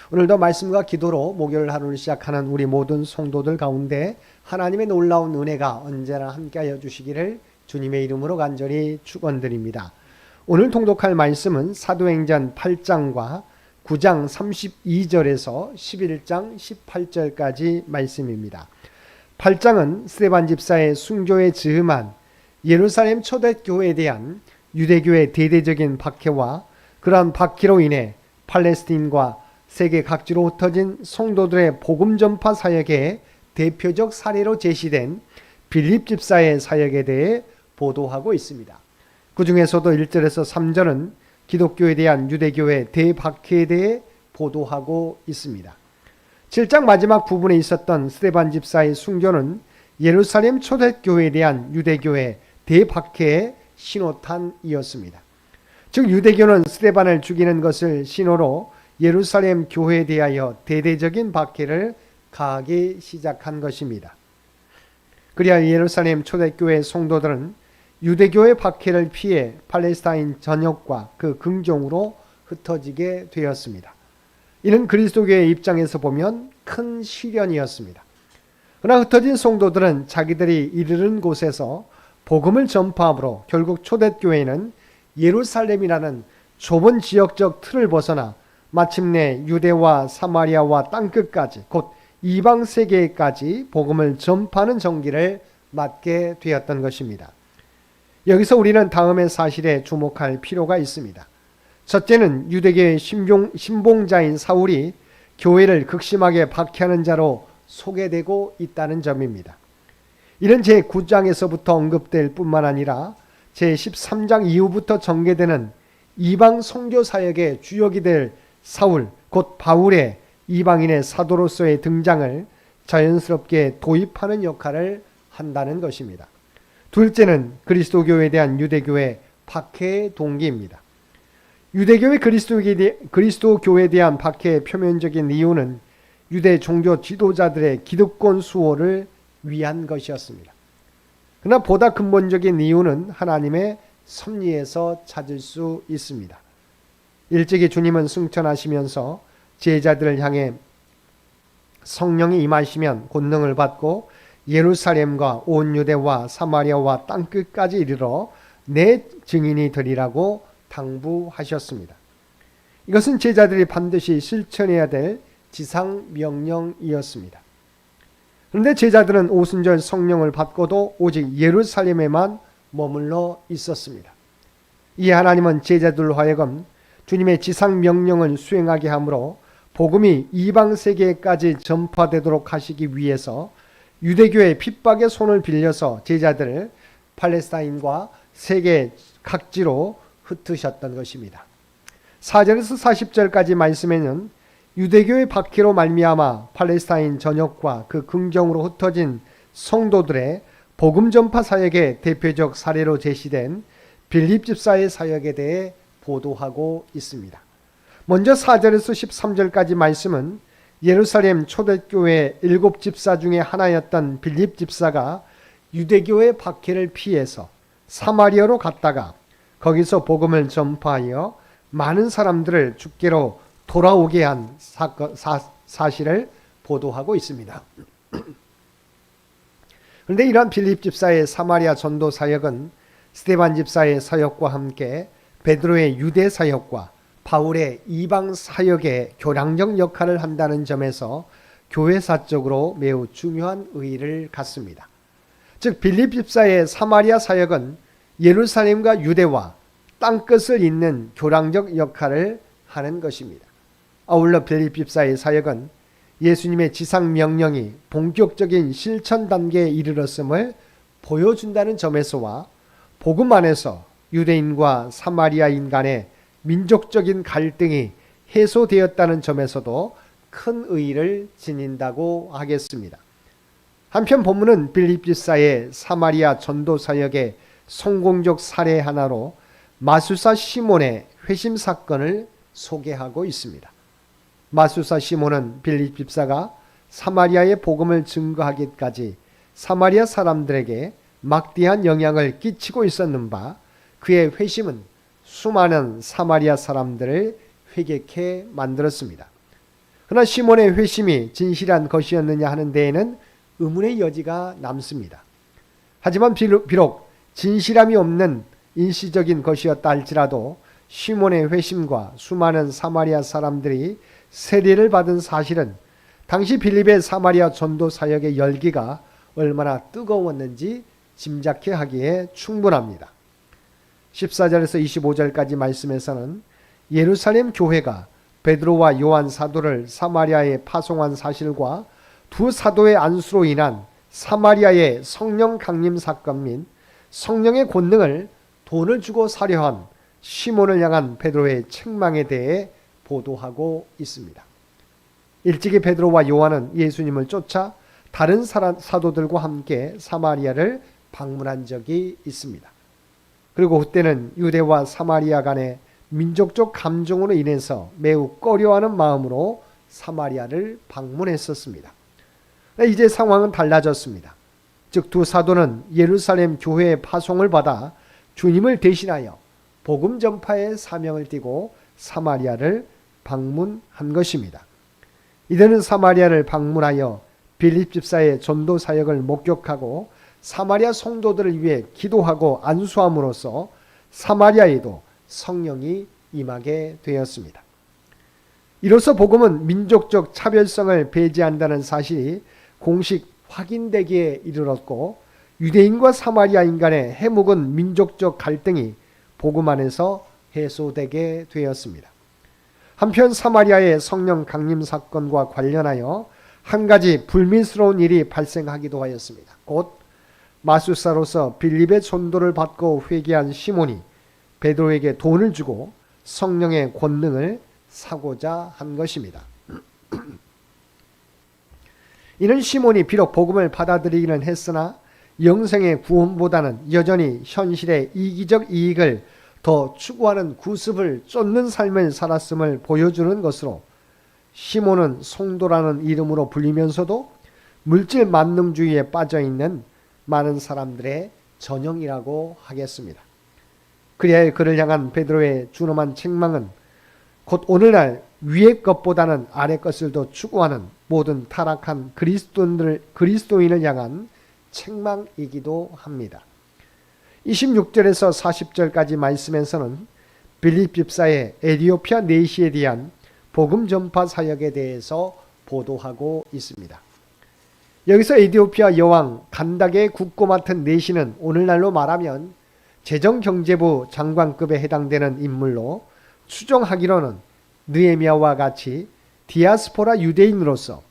오늘도 말씀과 기도로 목요일 하루를 시작하는 우리 모든 성도들 가운데 하나님의 놀라운 은혜가 언제나 함께하여 주시기를 주님의 이름으로 간절히 축원드립니다. 오늘 통독할 말씀은 사도행전 8장과 9장 32절에서 11장 18절까지 말씀입니다. 8장은 스데반 집사의 순교에 즈음한 예루살렘 초대교회에 대한 유대교의 대대적인 박해와 그러한 박해로 인해 팔레스틴과 세계 각지로 흩어진 성도들의 복음 전파 사역의 대표적 사례로 제시된 빌립 집사의 사역에 대해 보도하고 있습니다. 그 중에서도 1절에서 3절은 기독교에 대한 유대교의 대박해에 대해 보도하고 있습니다. 7장 마지막 부분에 있었던 스데반 집사의 순교는 예루살렘 초대교회에 대한 유대교의 대박해의 신호탄이었습니다. 즉 유대교는 스데반을 죽이는 것을 신호로 예루살렘 교회에 대하여 대대적인 박해를 가하기 시작한 것입니다. 그리하 예루살렘 초대교회 성도들은 유대교의 박해를 피해 팔레스타인 전역과 그 근종으로 흩어지게 되었습니다. 이는 그리스도교의 입장에서 보면 큰 시련이었습니다. 그러나 흩어진 성도들은 자기들이 이르는 곳에서 복음을 전파함으로 결국 초대교회는 예루살렘이라는 좁은 지역적 틀을 벗어나 마침내 유대와 사마리아와 땅끝까지 곧 이방 세계까지 복음을 전파하는 정기를 맡게 되었던 것입니다. 여기서 우리는 다음의 사실에 주목할 필요가 있습니다. 첫째는 유대교의 신봉자인 사울이 교회를 극심하게 박해하는 자로 소개되고 있다는 점입니다. 이는 제9장에서부터 언급될 뿐만 아니라 제13장 이후부터 전개되는 이방 선교 사역의 주역이 될 사울, 곧 바울의 이방인의 사도로서의 등장을 자연스럽게 도입하는 역할을 한다는 것입니다. 둘째는 그리스도교에 대한 유대교의 박해의 동기입니다. 유대교의 그리스도교에 대한 박해의 표면적인 이유는 유대 종교 지도자들의 기득권 수호를 위한 것이었습니다. 그러나 보다 근본적인 이유는 하나님의 섭리에서 찾을 수 있습니다. 일찍이 주님은 승천하시면서 제자들을 향해 성령이 임하시면 권능을 받고 예루살렘과 온 유대와 사마리아와 땅끝까지 이르러 내 증인이 되리라고 당부하셨습니다. 이것은 제자들이 반드시 실천해야 될 지상명령이었습니다. 그런데 제자들은 오순절 성령을 받고도 오직 예루살렘에만 머물러 있었습니다. 이에 하나님은 제자들로 하여금 주님의 지상명령을 수행하게 하므로 복음이 이방 세계까지 전파되도록 하시기 위해서 유대교의 핍박의 손을 빌려서 제자들을 팔레스타인과 세계 각지로 흩으셨던 것입니다. 4절에서 40절까지 말씀에는 유대교의 박해로 말미암아 팔레스타인 전역과 그 근경으로 흩어진 성도들의 복음 전파 사역의 대표적 사례로 제시된 빌립 집사의 사역에 대해 보도하고 있습니다. 먼저 4절에서 13절까지 말씀은 예루살렘 초대교회 7집사 중에 하나였던 빌립 집사가 유대교의 박해를 피해서 사마리아로 갔다가 거기서 복음을 전파하여 많은 사람들을 주께로 돌아오게 한 사실을 보도하고 있습니다. 그런데 이러한 빌립 집사의 사마리아 전도 사역은 스데반 집사의 사역과 함께 베드로의 유대 사역과 바울의 이방 사역의 교량적 역할을 한다는 점에서 교회사적으로 매우 중요한 의의를 갖습니다. 즉 빌립 집사의 사마리아 사역은 예루살렘과 유대와 땅끝을 잇는 교량적 역할을 하는 것입니다. 아울러 빌립 집사의 사역은 예수님의 지상 명령이 본격적인 실천 단계에 이르렀음을 보여준다는 점에서와 복음 안에서 유대인과 사마리아인 간의 민족적인 갈등이 해소되었다는 점에서도 큰 의의를 지닌다고 하겠습니다. 한편 본문은 빌립 집사의 사마리아 전도 사역의 성공적 사례 하나로 마술사 시몬의 회심 사건을 소개하고 있습니다. 마술사 시몬은 빌립 집사가 사마리아의 복음을 증거하기까지 사마리아 사람들에게 막대한 영향을 끼치고 있었는 바 그의 회심은 수많은 사마리아 사람들을 회개케 만들었습니다. 그러나 시몬의 회심이 진실한 것이었느냐 하는 데에는 의문의 여지가 남습니다. 하지만 비록 진실함이 없는 일시적인 것이었다 할지라도 시몬의 회심과 수많은 사마리아 사람들이 세례를 받은 사실은 당시 빌립의 사마리아 전도 사역의 열기가 얼마나 뜨거웠는지 짐작해 하기에 충분합니다. 14절에서 25절까지 말씀에서는 예루살렘 교회가 베드로와 요한 사도를 사마리아에 파송한 사실과 두 사도의 안수로 인한 사마리아의 성령 강림 사건 및 성령의 권능을 돈을 주고 사려한 시몬을 향한 베드로의 책망에 대해 보도하고 있습니다. 일찍이 베드로와 요한은 예수님을 쫓아 다른 사도들과 함께 사마리아를 방문한 적이 있습니다. 그리고 그때는 유대와 사마리아 간의 민족적 감정으로 인해서 매우 꺼려하는 마음으로 사마리아를 방문했었습니다. 이제 상황은 달라졌습니다. 즉 두 사도는 예루살렘 교회의 파송을 받아 주님을 대신하여 복음 전파의 사명을 띠고 사마리아를 방문한 것입니다. 이들은 사마리아를 방문하여 빌립 집사의 전도 사역을 목격하고 사마리아 성도들을 위해 기도하고 안수함으로써 사마리아에도 성령이 임하게 되었습니다. 이로써 복음은 민족적 차별성을 배제한다는 사실이 공식 확인되기에 이르렀고 유대인과 사마리아인 간의 해묵은 민족적 갈등이 복음 안에서 해소되게 되었습니다. 한편 사마리아의 성령 강림 사건과 관련하여 한 가지 불미스러운 일이 발생하기도 하였습니다. 곧 마술사로서 빌립의 전도를 받고 회개한 시몬이 베드로에게 돈을 주고 성령의 권능을 사고자 한 것입니다. 이는 시몬이 비록 복음을 받아들이기는 했으나 영생의 구원보다는 여전히 현실의 이기적 이익을 더 추구하는 구습을 쫓는 삶을 살았음을 보여주는 것으로 시몬은 성도라는 이름으로 불리면서도 물질 만능주의에 빠져있는 많은 사람들의 전형이라고 하겠습니다. 그리하여 그를 향한 베드로의 준엄한 책망은 곧 오늘날 위의 것보다는 아래 것을 더 추구하는 모든 타락한 그리스도인을 향한 책망이기도 합니다. 26절에서 40절까지 말씀에서는 빌립 집사의 에디오피아 내시에 대한 복음 전파 사역에 대해서 보도하고 있습니다. 여기서 에디오피아 여왕 간닥의 국고 맡은 내시는 오늘날로 말하면 재정경제부 장관급에 해당되는 인물로 추정하기로는 느헤미야와 같이 디아스포라 유대인으로서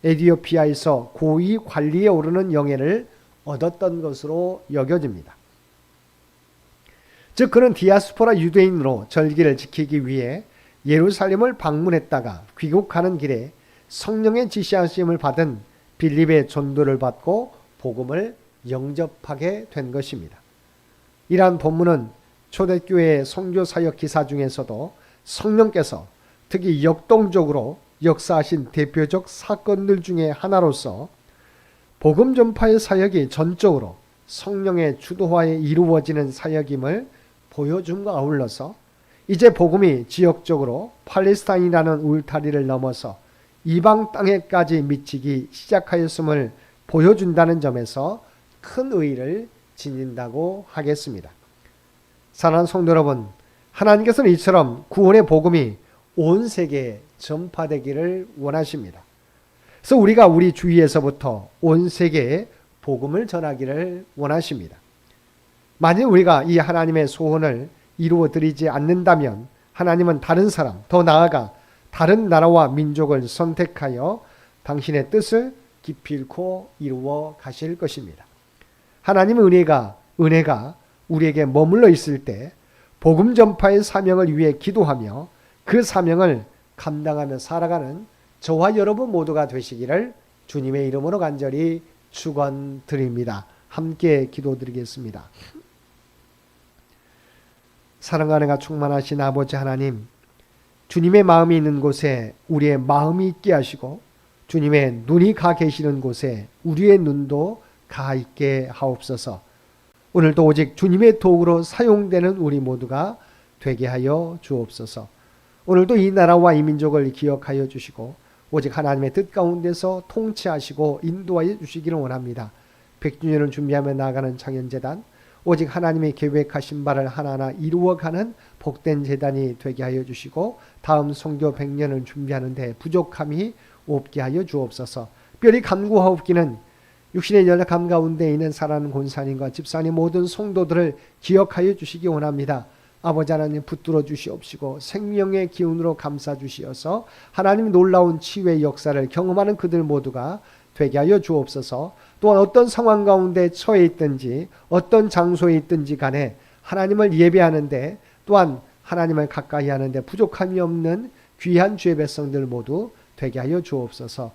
에디오피아에서 고위 관리에 오르는 영예를 얻었던 것으로 여겨집니다. 즉 그는 디아스포라 유대인으로 절기를 지키기 위해 예루살렘을 방문했다가 귀국하는 길에 성령의 지시하심을 받은 빌립의 전도를 받고 복음을 영접하게 된 것입니다. 이러한 본문은 초대교회의 선교사역 기사 중에서도 성령께서 특히 역동적으로 역사하신 대표적 사건들 중에 하나로서 복음 전파의 사역이 전적으로 성령의 주도하에 이루어지는 사역임을 보여줌과 아울러서 이제 복음이 지역적으로 팔레스타인이라는 울타리를 넘어서 이방 땅에까지 미치기 시작하였음을 보여준다는 점에서 큰 의의를 지닌다고 하겠습니다. 사랑하는 성도 여러분, 하나님께서는 이처럼 구원의 복음이 온 세계에 전파되기를 원하십니다. 그래서 우리가 우리 주위에서부터 온 세계에 복음을 전하기를 원하십니다. 만일 우리가 이 하나님의 소원을 이루어 드리지 않는다면 하나님은 다른 사람, 더 나아가 다른 나라와 민족을 선택하여 당신의 뜻을 기필코 이루어 가실 것입니다. 하나님의 은혜가 우리에게 머물러 있을 때 복음 전파의 사명을 위해 기도하며 그 사명을 감당하며 살아가는 저와 여러분 모두가 되시기를 주님의 이름으로 간절히 축원드립니다. 함께 기도드리겠습니다. 사랑과 은혜가 충만하신 아버지 하나님, 주님의 마음이 있는 곳에 우리의 마음이 있게 하시고 주님의 눈이 가 계시는 곳에 우리의 눈도 가 있게 하옵소서. 오늘도 오직 주님의 도구로 사용되는 우리 모두가 되게 하여 주옵소서. 오늘도 이 나라와 이 민족을 기억하여 주시고 오직 하나님의 뜻 가운데서 통치하시고 인도하여 주시기를 원합니다. 100주년을 준비하며 나아가는 창현재단, 오직 하나님의 계획하신 바를 하나하나 이루어가는 복된 재단이 되게 하여 주시고 다음 선교 100년을 준비하는 데 부족함이 없게 하여 주옵소서. 특별히 간구하옵기는 육신의 연약함 가운데 있는 사랑하는 권사님과 집사님 모든 성도들을 기억하여 주시기 원합니다. 아버지 하나님 붙들어 주시옵시고 생명의 기운으로 감싸 주시어서 하나님 놀라운 치유의 역사를 경험하는 그들 모두가 되게 하여 주옵소서. 또한 어떤 상황 가운데 처해 있든지 어떤 장소에 있든지 간에 하나님을 예배하는데 또한 하나님을 가까이 하는데 부족함이 없는 귀한 주의 백성들 모두 되게 하여 주옵소서.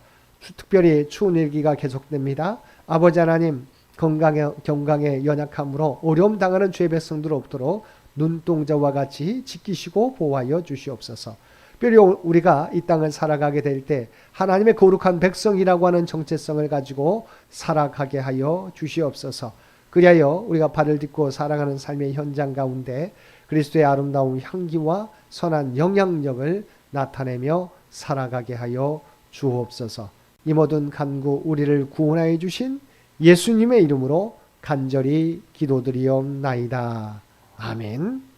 특별히 추운 일기가 계속됩니다. 아버지 하나님 경강의 연약함으로 어려움 당하는 주의 백성들 없도록 눈동자와 같이 지키시고 보호하여 주시옵소서. 특별히 우리가 이 땅을 살아가게 될 때 하나님의 거룩한 백성이라고 하는 정체성을 가지고 살아가게 하여 주시옵소서. 그리하여 우리가 발을 딛고 살아가는 삶의 현장 가운데 그리스도의 아름다운 향기와 선한 영향력을 나타내며 살아가게 하여 주옵소서. 이 모든 간구 우리를 구원하여 주신 예수님의 이름으로 간절히 기도드리옵나이다. 아멘.